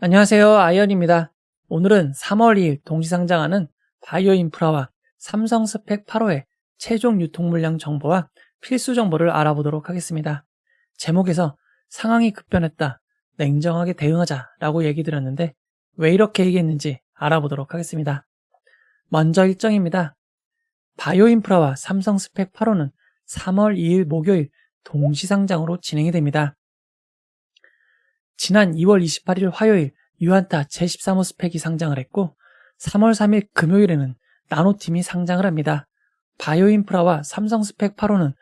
안녕하세요. 아이언입니다. 오늘은 3월 2일 동시상장하는 바이오인프라와 삼성스펙 8호의 최종 유통 물량 정보와 필수 정보를 알아보도록 하겠습니다. 제목에서 상황이 급변했다, 냉정하게 대응하자 라고 얘기 드렸는데 왜 이렇게 얘기했는지 알아보도록 하겠습니다. 먼저 일정입니다. 바이오인프라와 삼성스펙 8호는 3월 2일 목요일 동시상장으로 진행이 됩니다. 지난 2월 28일 화요일 유한타 제13호 스펙이 상장을 했고 3월 3일 금요일에는 나노팀이 상장을 합니다. 바이오인프라와 삼성스펙 8호는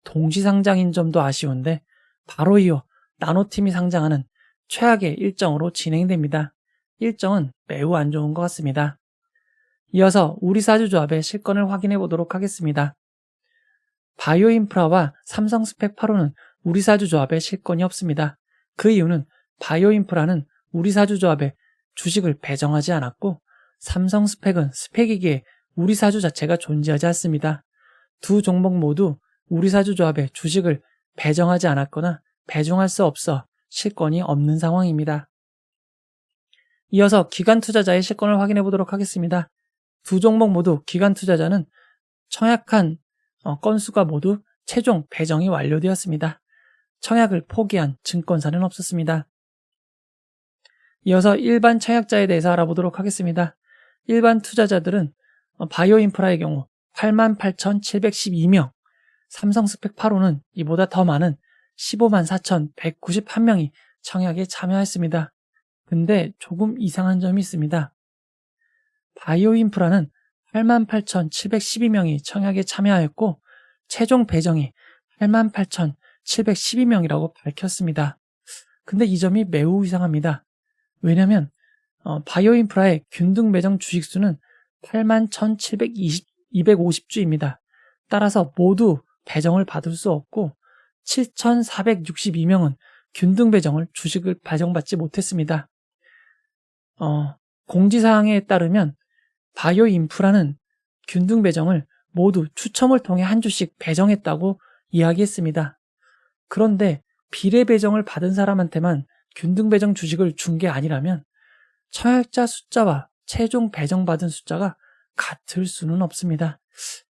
동시상장인 점도 아쉬운데 바로 이어 나노팀이 상장하는 최악의 일정으로 진행됩니다. 일정은 매우 안 좋은 것 같습니다. 이어서 우리사주조합의 실권을 확인해 보도록 하겠습니다. 바이오인프라와 삼성스펙 8호는 우리사주조합에 실권이 없습니다. 그 이유는 바이오인프라는 우리사주조합에 주식을 배정하지 않았고 삼성스펙은 스펙이기에 우리사주 자체가 존재하지 않습니다. 두 종목 모두 우리사주조합에 주식을 배정하지 않았거나 배정할 수 없어 실권이 없는 상황입니다. 이어서 기관투자자의 실권을 확인해 보도록 하겠습니다. 두 종목 모두 기관투자자는 청약한 건수가 모두 최종 배정이 완료되었습니다. 청약을 포기한 증권사는 없었습니다. 이어서 일반 청약자에 대해서 알아보도록 하겠습니다. 일반 투자자들은 바이오인프라의 경우 88,712명, 삼성스펙 8호는 이보다 더 많은 154,191명이 청약에 참여했습니다. 근데 조금 이상한 점이 있습니다. 바이오인프라는 88,712명이 청약에 참여하였고 최종 배정이 88,712명이라고 밝혔습니다. 근데 이 점이 매우 이상합니다. 왜냐면 바이오인프라의 균등 배정 주식수는 81,250주입니다. 따라서 모두 배정을 받을 수 없고 7,462명은 균등 배정을 주식을 배정받지 못했습니다. 공지사항에 따르면 바이오인프라는 균등 배정을 모두 추첨을 통해 한 주씩 배정했다고 이야기했습니다. 그런데 비례 배정을 받은 사람한테만 균등 배정 주식을 준 게 아니라면 청약자 숫자와 최종 배정받은 숫자가 같을 수는 없습니다.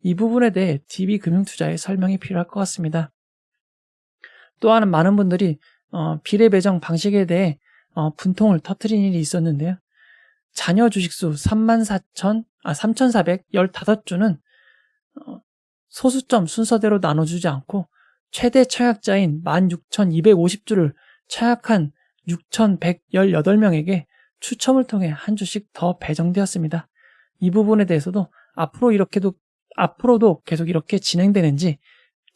이 부분에 대해 DB금융투자의 설명이 필요할 것 같습니다. 또한 많은 분들이 비례 배정 방식에 대해 분통을 터뜨린 일이 있었는데요. 잔여 주식수 3,415주는 소수점 순서대로 나눠주지 않고 최대 청약자인 16,250주를 청약한 6,118명에게 추첨을 통해 한 주씩 더 배정되었습니다. 이 부분에 대해서도 앞으로도 계속 이렇게 진행되는지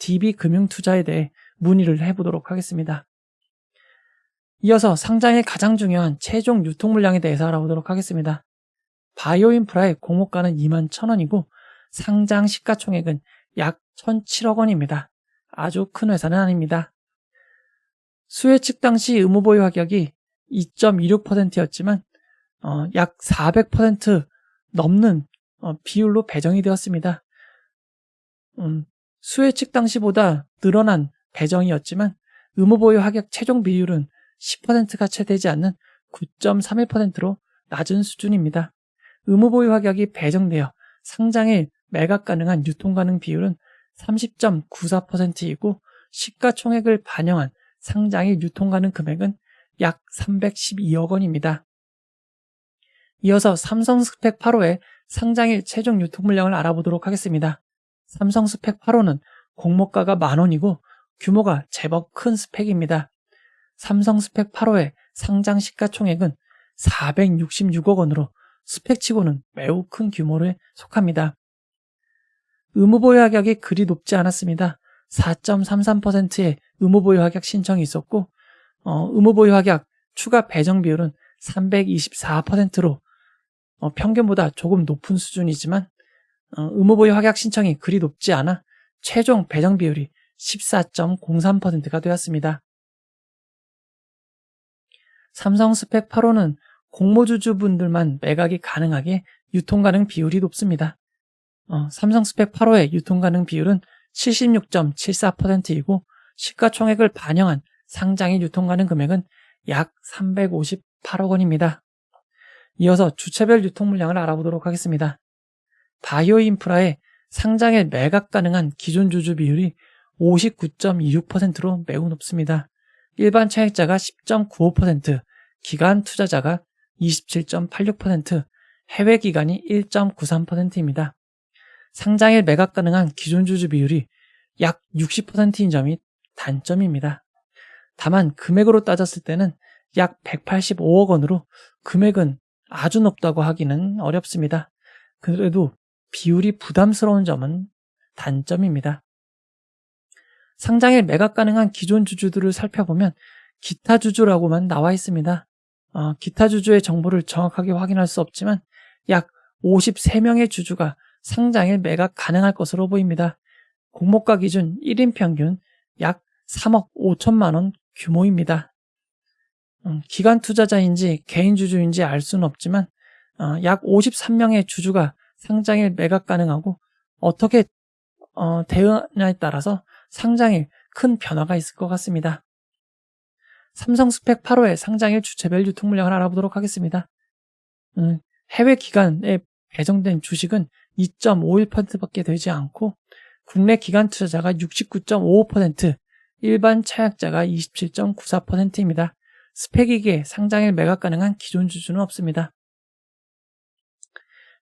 DB금융투자에 대해 문의를 해보도록 하겠습니다. 이어서 상장의 가장 중요한 최종 유통 물량에 대해서 알아보도록 하겠습니다. 바이오인프라의 공모가는 21,000원이고 상장 시가총액은 약 1,007억 원입니다. 아주 큰 회사는 아닙니다. 수혜측 당시 의무보유 가격이 2.26%였지만 약 400% 넘는 비율로 배정이 되었습니다. 수혜측 당시보다 늘어난 배정이었지만 의무보유 하격 최종 비율은 10%가 채 되지 않는 9.31%로 낮은 수준입니다. 의무보유 가격이 배정되어 상장일 매각 가능한 유통 가능 비율은 30.94%이고 시가총액을 반영한 상장일 유통 가능 금액은 약 312억 원입니다. 이어서 삼성스펙 8호의 상장일 최종 유통 물량을 알아보도록 하겠습니다. 삼성스펙 8호는 공모가가 10,000원이고 규모가 제법 큰 스펙입니다. 삼성스펙 8호의 상장 시가총액은 466억 원으로 스펙치고는 매우 큰 규모에 속합니다. 의무보유 하격이 그리 높지 않았습니다. 4.33%의 의무보유 하격 신청이 있었고 의무보유 하격 추가 배정 비율은 324%로 평균보다 조금 높은 수준이지만 의무보유 하격 신청이 그리 높지 않아 최종 배정 비율이 14.03%가 되었습니다. 삼성스펙 8호는 공모주주분들만 매각이 가능하게 유통 가능 비율이 높습니다. 삼성스펙 8호의 유통 가능 비율은 76.74%이고 시가총액을 반영한 상장일 유통 가능 금액은 약 358억 원입니다. 이어서 주체별 유통 물량을 알아보도록 하겠습니다. 바이오 인프라의 상장에 매각 가능한 기존 주주 비율이 59.26%로 매우 높습니다. 일반 차익자가 10.95%, 기관 투자자가 27.86%, 해외 기관이 1.93%입니다. 상장일 매각 가능한 기존 주주 비율이 약 60%인 점이 단점입니다. 다만 금액으로 따졌을 때는 약 185억 원으로 금액은 아주 높다고 하기는 어렵습니다. 그래도 비율이 부담스러운 점은 단점입니다. 상장일 매각 가능한 기존 주주들을 살펴보면 기타 주주라고만 나와 있습니다. 기타 주주의 정보를 정확하게 확인할 수 없지만 약 53명의 주주가 상장일 매각 가능할 것으로 보입니다. 공모가 기준 1인 평균 약 3억 5천만 원 규모입니다. 기관 투자자인지 개인 주주인지 알 수는 없지만 약 53명의 주주가 상장일 매각 가능하고 어떻게 대응하냐에 따라서 상장일 큰 변화가 있을 것 같습니다. 삼성 스펙 8호의 상장일 주체별 유통 물량을 알아보도록 하겠습니다. 해외 기관에 배정된 주식은 2.51%밖에 되지 않고 국내 기관 투자자가 69.55%, 일반 차약자가 27.94%입니다. 스펙이기에 상장일 매각 가능한 기존 주주는 없습니다.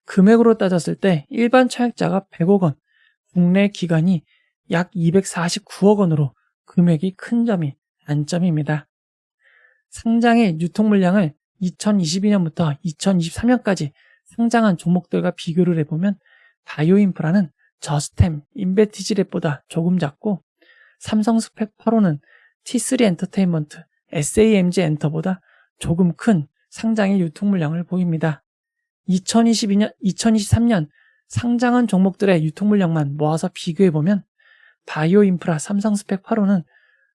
금액으로 따졌을 때 일반 차약자가 100억 원, 국내 기관이 약 249억 원으로 금액이 큰 점이 단점입니다. 상장의 유통 물량을 2022년부터 2023년까지 상장한 종목들과 비교를 해보면 바이오 인프라는 저스템, 인베티지랩보다 조금 작고 삼성 스펙 8호는 T3 엔터테인먼트, SAMG 엔터보다 조금 큰 상장의 유통 물량을 보입니다. 2023년 상장한 종목들의 유통 물량만 모아서 비교해보면 바이오 인프라 삼성 스펙 8호는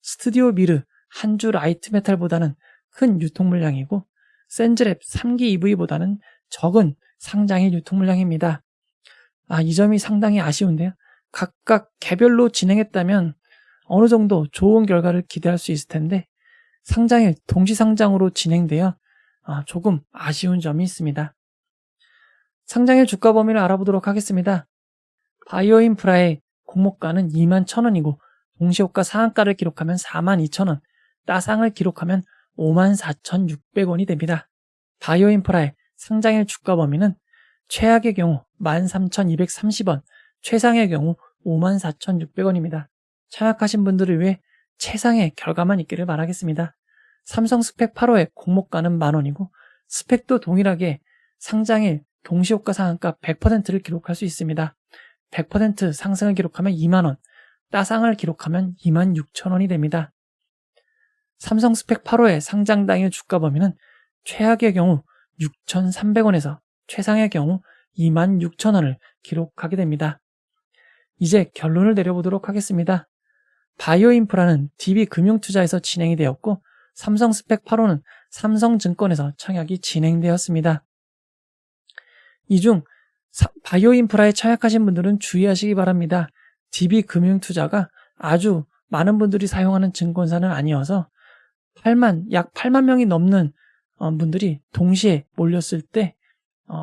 스튜디오 미르, 한주 라이트 메탈보다는 큰 유통 물량이고 센즈랩 3기 EV보다는 적은 상장의 유통 물량입니다. 이 점이 상당히 아쉬운데요. 각각 개별로 진행했다면 어느 정도 좋은 결과를 기대할 수 있을 텐데 상장일 동시상장으로 진행되어 조금 아쉬운 점이 있습니다. 상장일 주가 범위를 알아보도록 하겠습니다. 바이오 인프라의 공모가는 21,000원이고 동시호가 상한가를 기록하면 42,000원, 따상을 기록하면 54,600원이 됩니다. 바이오 인프라의 상장일 주가 범위는 최악의 경우 13,230원, 최상의 경우 54,600원입니다. 참약하신 분들을 위해 최상의 결과만 있기를 바라겠습니다. 삼성 스펙 8호의 공모가는 만원이고 스펙도 동일하게 상장일 동시호가 상한가 100%를 기록할 수 있습니다. 100% 상승을 기록하면 2만원, 따상을 기록하면 26,000원이 됩니다. 삼성 스펙 8호의 상장 당일 주가 범위는 최악의 경우 6,300원에서 최상의 경우 26,000원을 기록하게 됩니다. 이제 결론을 내려보도록 하겠습니다. 바이오 인프라는 DB금융투자에서 진행이 되었고 삼성 스펙 8호는 삼성증권에서 청약이 진행되었습니다. 이 중 바이오 인프라에 청약하신 분들은 주의하시기 바랍니다. DB금융투자가 아주 많은 분들이 사용하는 증권사는 아니어서 약 8만 명이 넘는 분들이 동시에 몰렸을 때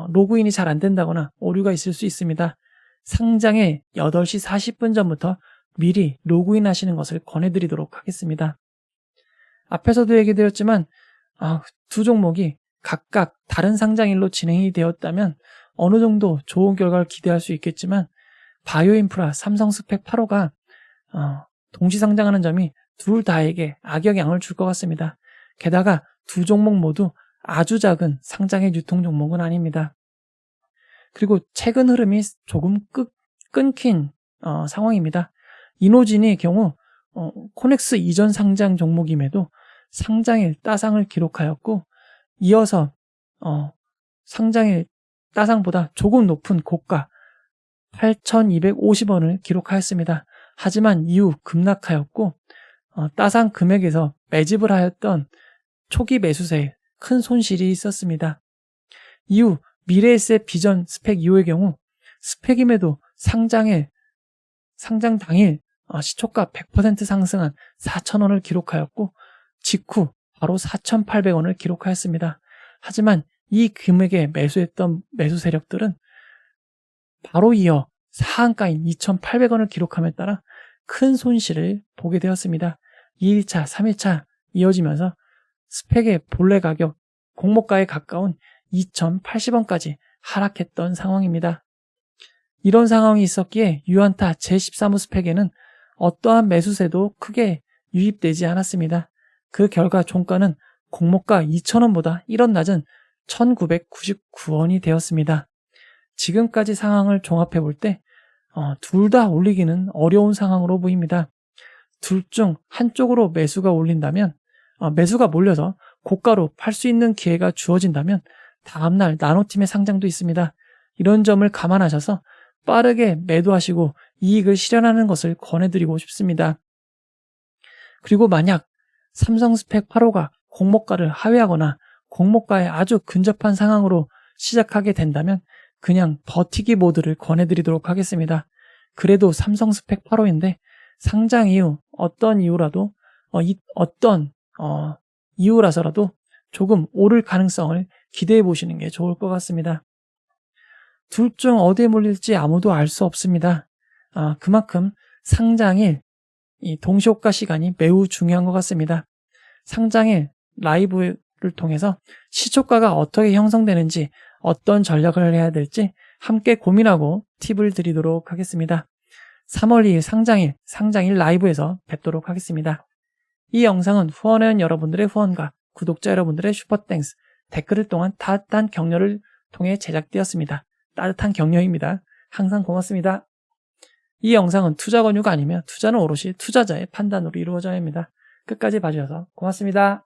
로그인이 잘 안 된다거나 오류가 있을 수 있습니다. 상장의 8시 40분 전부터 미리 로그인 하시는 것을 권해드리도록 하겠습니다. 앞에서도 얘기드렸지만 두 종목이 각각 다른 상장일로 진행이 되었다면 어느 정도 좋은 결과를 기대할 수 있겠지만 바이오 인프라 삼성 스펙 8호가 동시 상장하는 점이 둘 다에게 악영향을 줄 것 같습니다. 게다가 두 종목 모두 아주 작은 상장의 유통 종목은 아닙니다. 그리고 최근 흐름이 조금 끊긴 상황입니다. 이노진의 경우 코넥스 이전 상장 종목임에도 상장일 따상을 기록하였고 이어서 상장일 따상보다 조금 높은 고가 8,250원을 기록하였습니다. 하지만 이후 급락하였고 따상 금액에서 매집을 하였던 초기 매수세에 큰 손실이 있었습니다. 이후 미래에셋 비전 스펙 2호의 경우 스펙임에도 상장 당일 시초가 100% 상승한 4,000원을 기록하였고 직후 바로 4,800원을 기록하였습니다. 하지만 이 금액에 매수했던 매수 세력들은 바로 이어 상한가인 2,800원을 기록함에 따라 큰 손실을 보게 되었습니다. 2일차, 3일차 이어지면서 스펙의 본래 가격, 공모가에 가까운 2,080원까지 하락했던 상황입니다. 이런 상황이 있었기에 유안타 제13호 스펙에는 어떠한 매수세도 크게 유입되지 않았습니다. 그 결과 종가는 공모가 2,000원보다 1원 낮은 1,999원이 되었습니다. 지금까지 상황을 종합해 볼 때 둘 다 올리기는 어려운 상황으로 보입니다. 둘 중 한쪽으로 매수가 올린다면 매수가 몰려서 고가로 팔 수 있는 기회가 주어진다면 다음날 나노팀의 상장도 있습니다. 이런 점을 감안하셔서 빠르게 매도하시고 이익을 실현하는 것을 권해드리고 싶습니다. 그리고 만약 삼성 스펙 8호가 공모가를 하회하거나 공모가에 아주 근접한 상황으로 시작하게 된다면 그냥 버티기 모드를 권해드리도록 하겠습니다. 그래도 삼성 스펙 8호인데 상장 이후 어떤 이유라도 이유라서라도 조금 오를 가능성을 기대해 보시는 게 좋을 것 같습니다. 둘 중 어디에 몰릴지 아무도 알 수 없습니다. 그만큼 상장일 이 동시호가 시간이 매우 중요한 것 같습니다. 상장일 라이브를 통해서 시초가가 어떻게 형성되는지 어떤 전략을 해야 될지 함께 고민하고 팁을 드리도록 하겠습니다. 3월 2일 상장일 라이브에서 뵙도록 하겠습니다. 이 영상은 후원회원 여러분들의 후원과 구독자 여러분들의 슈퍼땡스, 댓글을 통한 따뜻한 격려를 통해 제작되었습니다. 따뜻한 격려입니다. 항상 고맙습니다. 이 영상은 투자 권유가 아니며 투자는 오롯이 투자자의 판단으로 이루어져야 합니다. 끝까지 봐주셔서 고맙습니다.